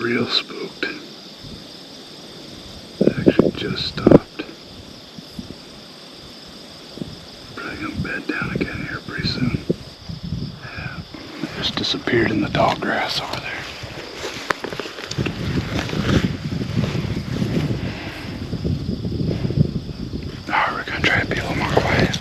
real spooked. It actually just stopped. Probably gonna bed down again here pretty soon. Yeah, it just disappeared in the tall grass over there. Alright, we're gonna try to be a little more quiet.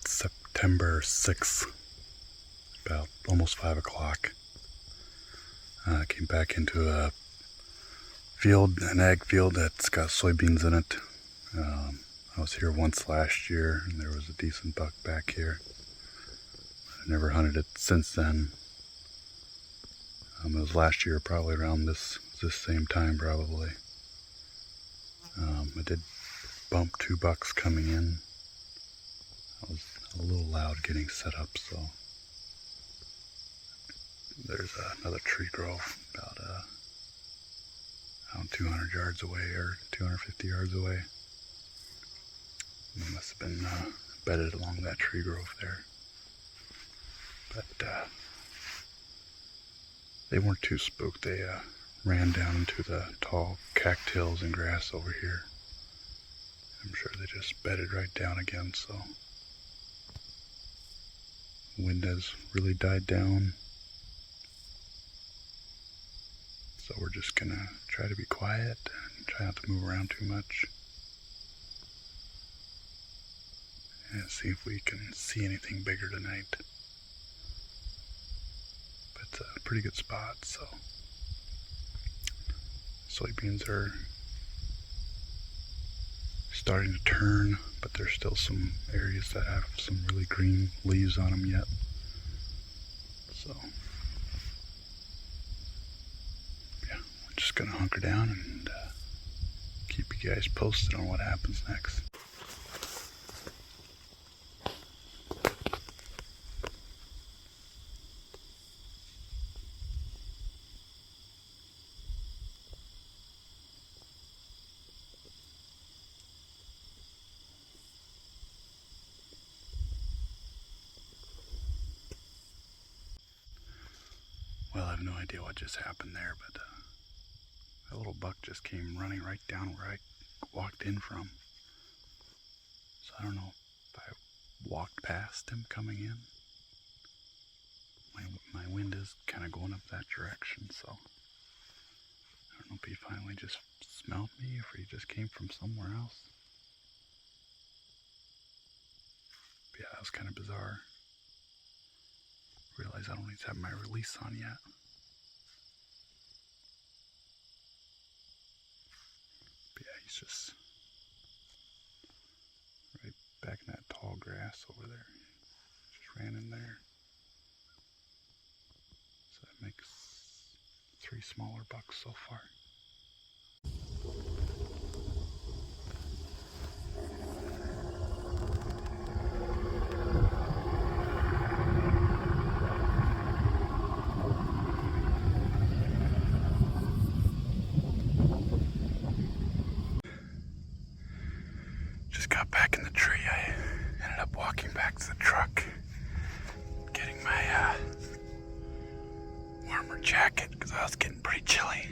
September 6th, about almost 5 o'clock. Came back into a field, an ag field that's got soybeans in it. I was here once last year and there was a decent buck back here. I never hunted it since then. It was last year, probably around this same time probably. I did bump 2 bucks coming in. I was a little loud getting set up, so there's another tree grove about around 200 yards away or 250 yards away. It must have been bedded along that tree grove there. But they weren't too spooked. They ran down into the tall cattails and grass over here. I'm sure they just bedded right down again, so the wind has really died down. So we're just gonna try to be quiet and try not to move around too much. And see if we can see anything bigger tonight. But it's a pretty good spot, so soybeans are starting to turn, but there's still some areas that have some really green leaves on them yet. So yeah, we're just gonna hunker down and keep you guys posted on what happens next. Well, I have no idea what just happened there, but that little buck just came running right down where I walked in from. So I don't know if I walked past him coming in. My wind is kind of going up that direction, so I don't know if he finally just smelled me or if he just came from somewhere else. But yeah, was kind of bizarre. Realize I don't need to have my release on yet. But yeah, he's just right back in that tall grass over there. Just ran in there. So that makes 3 smaller bucks so far. Just got back in the tree. I ended up walking back to the truck, getting my warmer jacket because I was getting pretty chilly.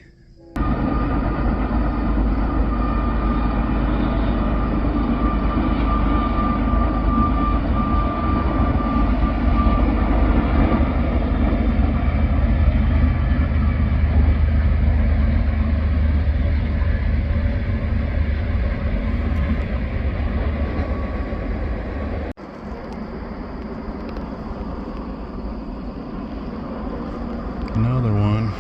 Another one.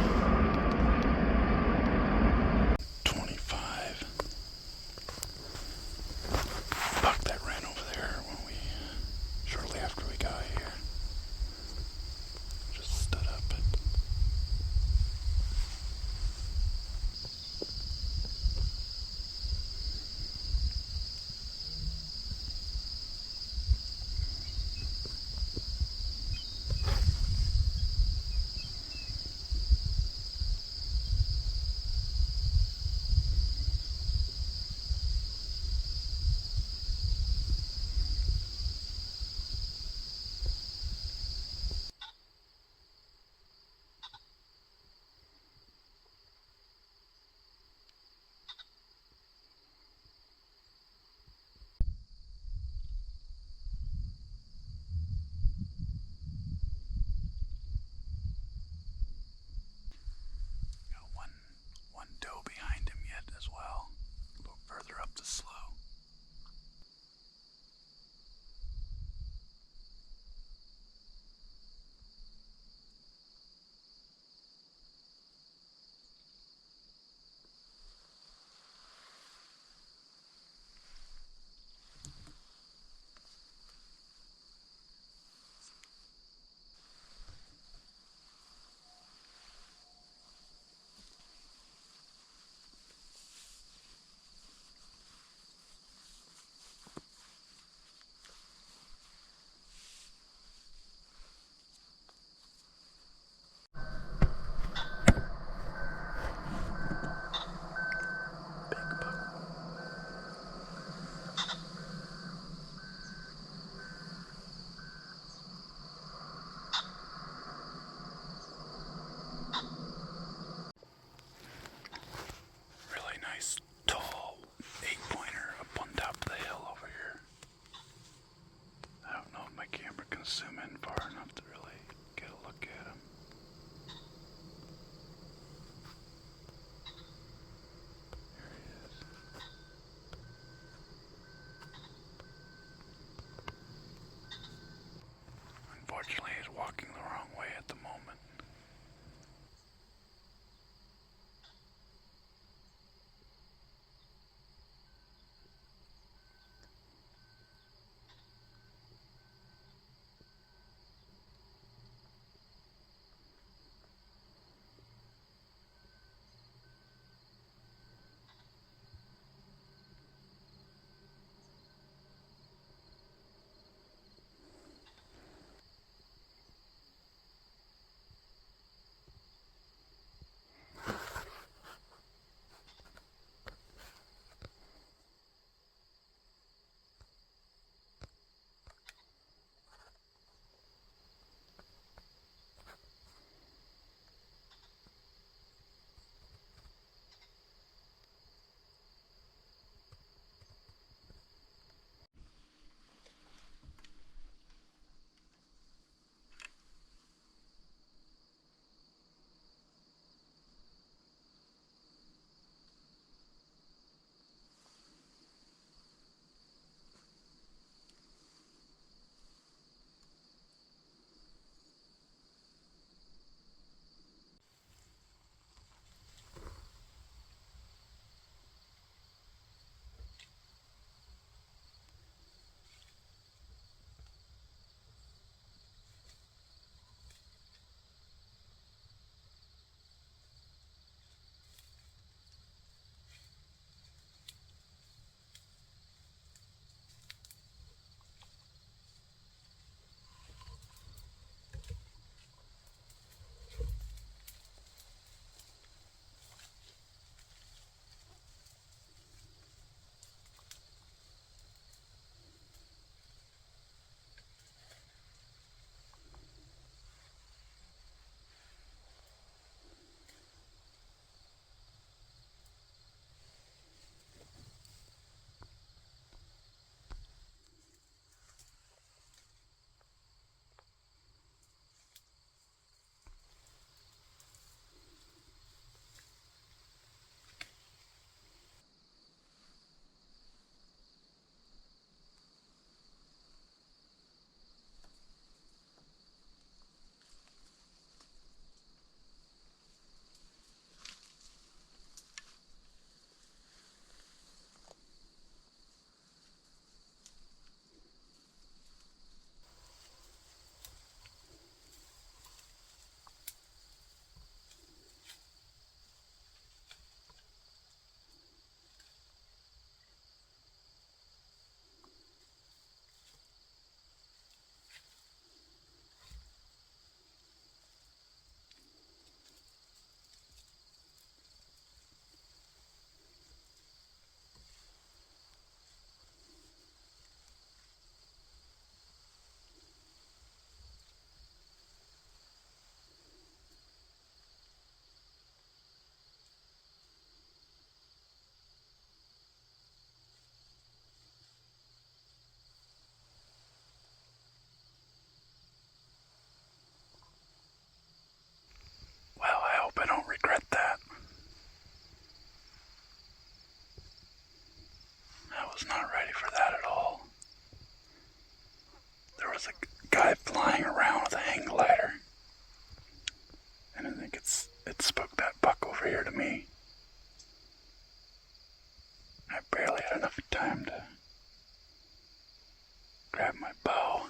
grabbed my bow.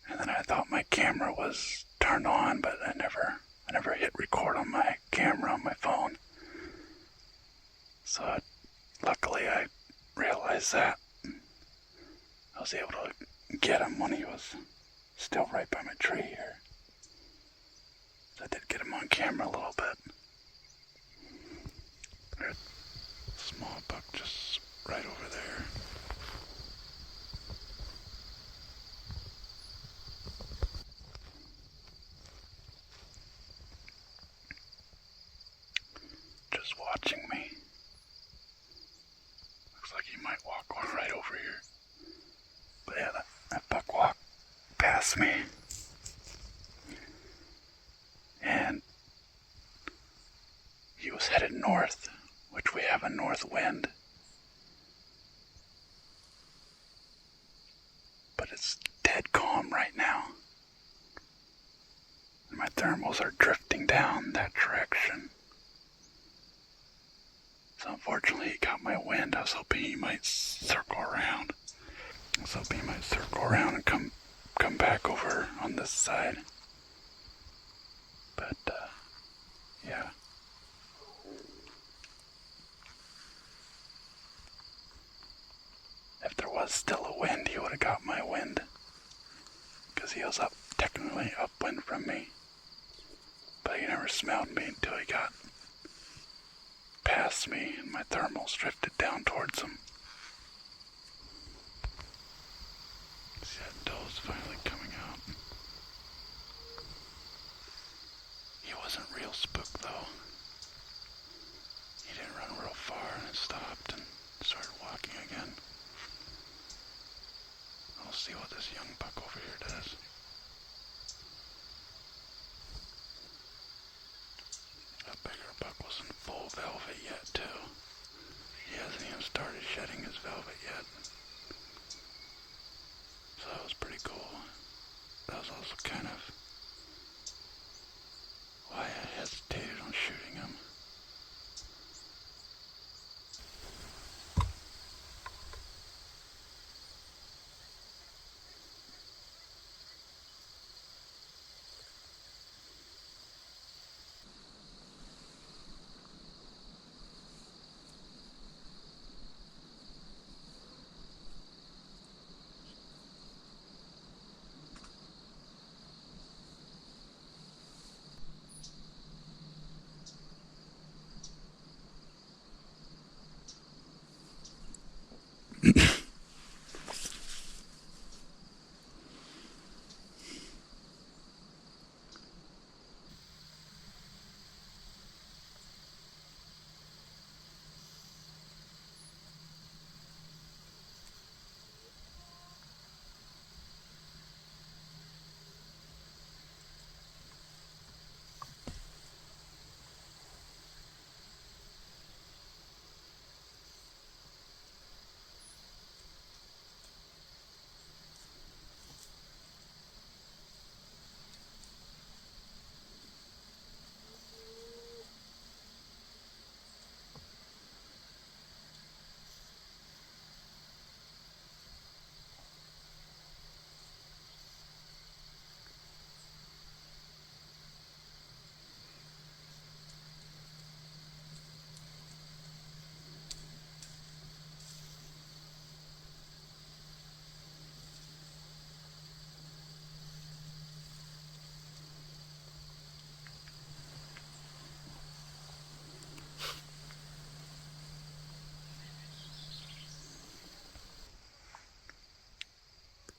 And then I thought my camera was turned on, but I never hit record on my camera on my phone. So luckily I realized that. I was able to get him when he was still right by my tree here. So I did get him on camera a little bit. There's a small buck just right over there. Just watching me. Looks like he might walk right over here. But yeah, that buck walked past me. And he was headed north, which we have a north wind. But it's dead calm right now. And my thermals are drifting down that direction. So unfortunately he got my wind. I was hoping he might circle around. And come back over on this side. But yeah. If there was still a wind, he would have got my wind. Because he was technically upwind from me. But he never smelled me until he got past me and my thermals drifted down towards him. See that doe's finally coming out. He wasn't real spooked though. He didn't run real far and stopped and started walking again. I'll see what this young buck over here does. That bigger buck was in full velvet yet too. He hasn't even started shedding his velvet yet. So that was pretty cool. That was also kind of why I hesitated on shooting him.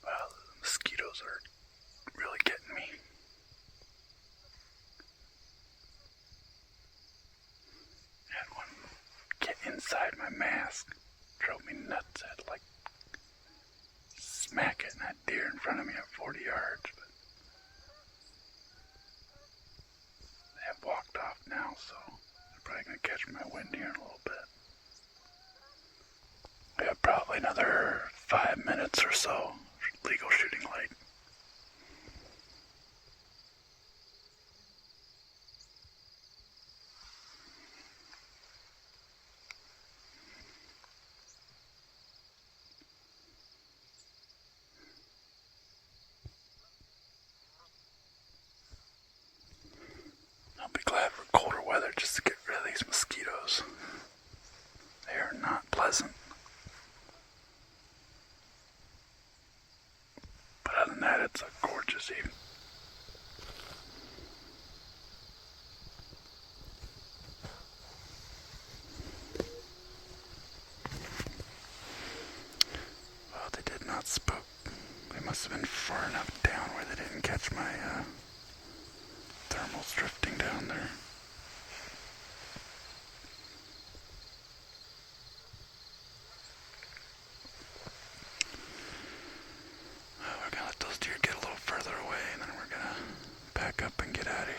Wow, the mosquitoes are really getting me. Had one get inside my mask. Drove me nuts. I had to smack it, and that deer in front of me at 40 yards. But they have walked off now, so they're probably going to catch my wind here in a little bit. We have probably another 5 minutes or so legal shooting light. see. Well, they did not spook. They must have been far enough down where they didn't catch my thermals drifting down there. We're gonna let those deer get a little further away, and then we're gonna pack up and get out of here.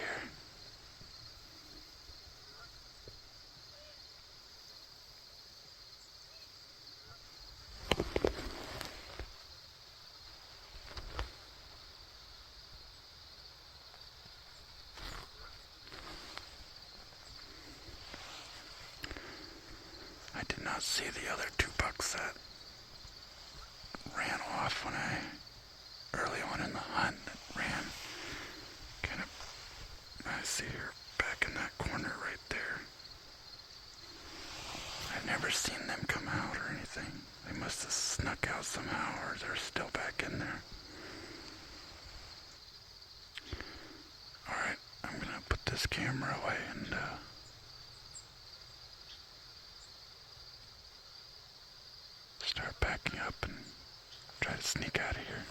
I did not see the other two bucks that ran off when early on in the hunt, that ran kind of, I see her back in that corner right there. I've never seen them come out or anything. They must have snuck out somehow, or they're still back in there. Alright, I'm gonna put this camera away and start packing up and try to sneak out of here.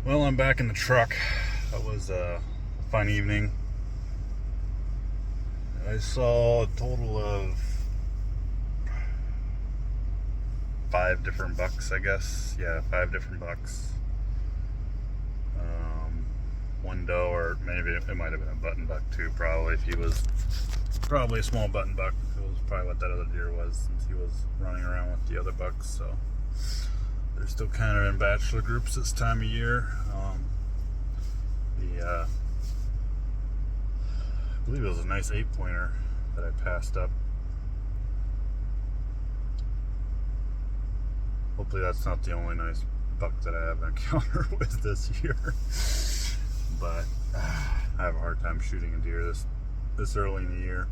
Well, I'm back in the truck. That was a fun evening. I saw a total of 5 different bucks, I guess. Yeah, 5 different bucks. One doe, or maybe it might have been a button buck too, probably, if he was probably a small button buck. It was probably what that other deer was, since he was running around with the other bucks. So they're still kind of in bachelor groups this time of year. I believe it was a nice 8-pointer that I passed up. Hopefully that's not the only nice buck that I have encountered with this year. But I have a hard time shooting a deer this early in the year.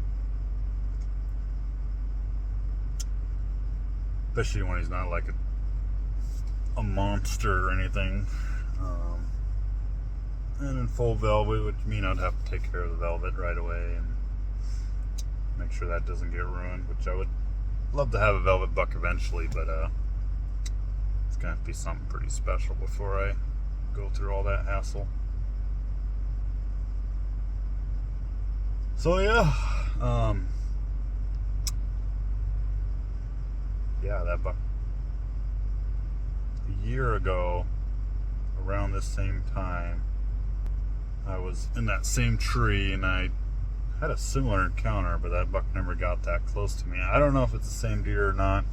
Especially when he's not like a monster or anything. And in full velvet, which means I'd have to take care of the velvet right away and make sure that doesn't get ruined, which I would love to have a velvet buck eventually, but it's gonna have to be something pretty special before I go through all that hassle. So yeah, that buck a year ago, around this same time, I was in that same tree and I had a similar encounter, but that buck never got that close to me. I don't know if it's the same deer or not.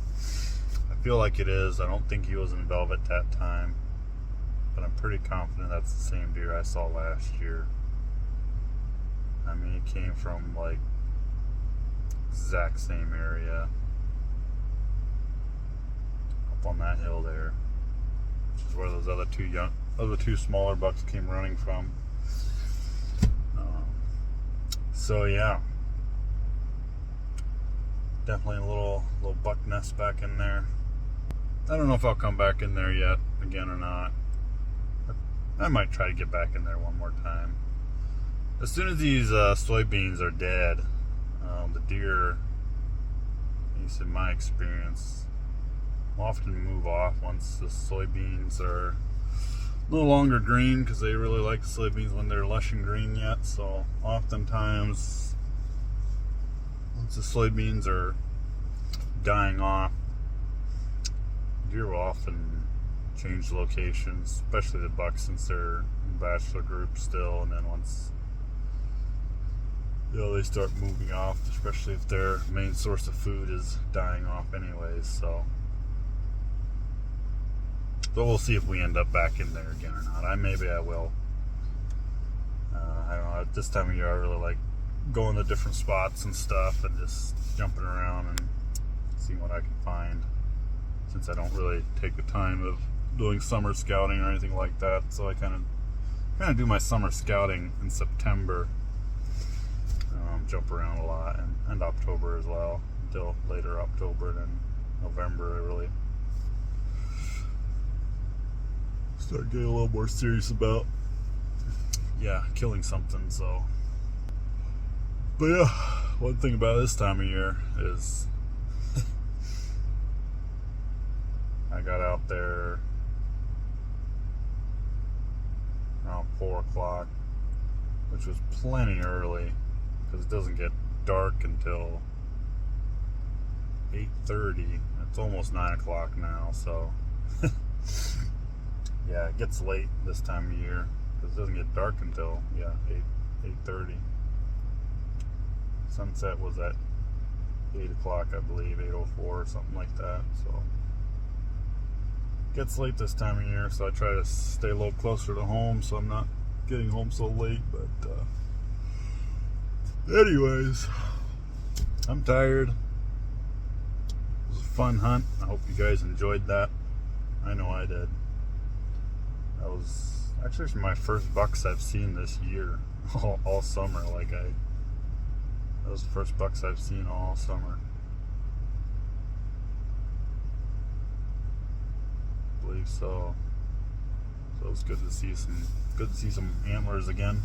I feel like it is. I don't think he was in velvet that time, but I'm pretty confident that's the same deer I saw last year. I mean, he came from like exact same area up on that hill there, which is where those other two smaller bucks came running from. So yeah, definitely a little buck nest back in there. I don't know if I'll come back in there yet again or not. I might try to get back in there one more time. As soon as these soybeans are dead, the deer, at least in my experience, will often move off once the soybeans are no longer green, because they really like the soybeans when they're lush and green yet. So oftentimes, once the soybeans are dying off, deer will often change locations, especially the bucks, since they're in bachelor group still. And then once they start moving off, especially if their main source of food is dying off anyways. So we'll see if we end up back in there again or not. Maybe I will. I don't know. At this time of year, I really like going to different spots and stuff and just jumping around and seeing what I can find, since I don't really take the time of doing summer scouting or anything like that. So I kind of do my summer scouting in September. Jump around a lot, and October as well, until later October, and then November I really start getting a little more serious about, yeah, killing something. So, but yeah, one thing about this time of year is I got out there around 4 o'clock, which was plenty early because it doesn't get dark until 8:30. It's almost 9 o'clock now, so yeah, it gets late this time of year because it doesn't get dark until 8:30. Sunset was at 8 o'clock, I believe, 8:04 or something like that. So it gets late this time of year, so I try to stay a little closer to home so I'm not getting home so late. But anyways, I'm tired. It was a fun hunt. I hope you guys enjoyed that. I know I did. That was actually my first bucks I've seen this year, all summer. That was the first bucks I've seen all summer. I believe so. So it was good to see some antlers again,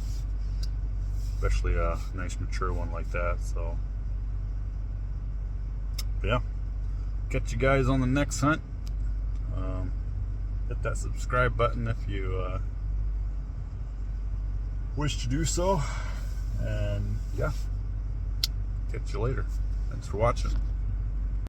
especially a nice mature one like that. So, but yeah, catch you guys on the next hunt. Hit that subscribe button if you wish to do so, and yeah, catch you later. Thanks for watching.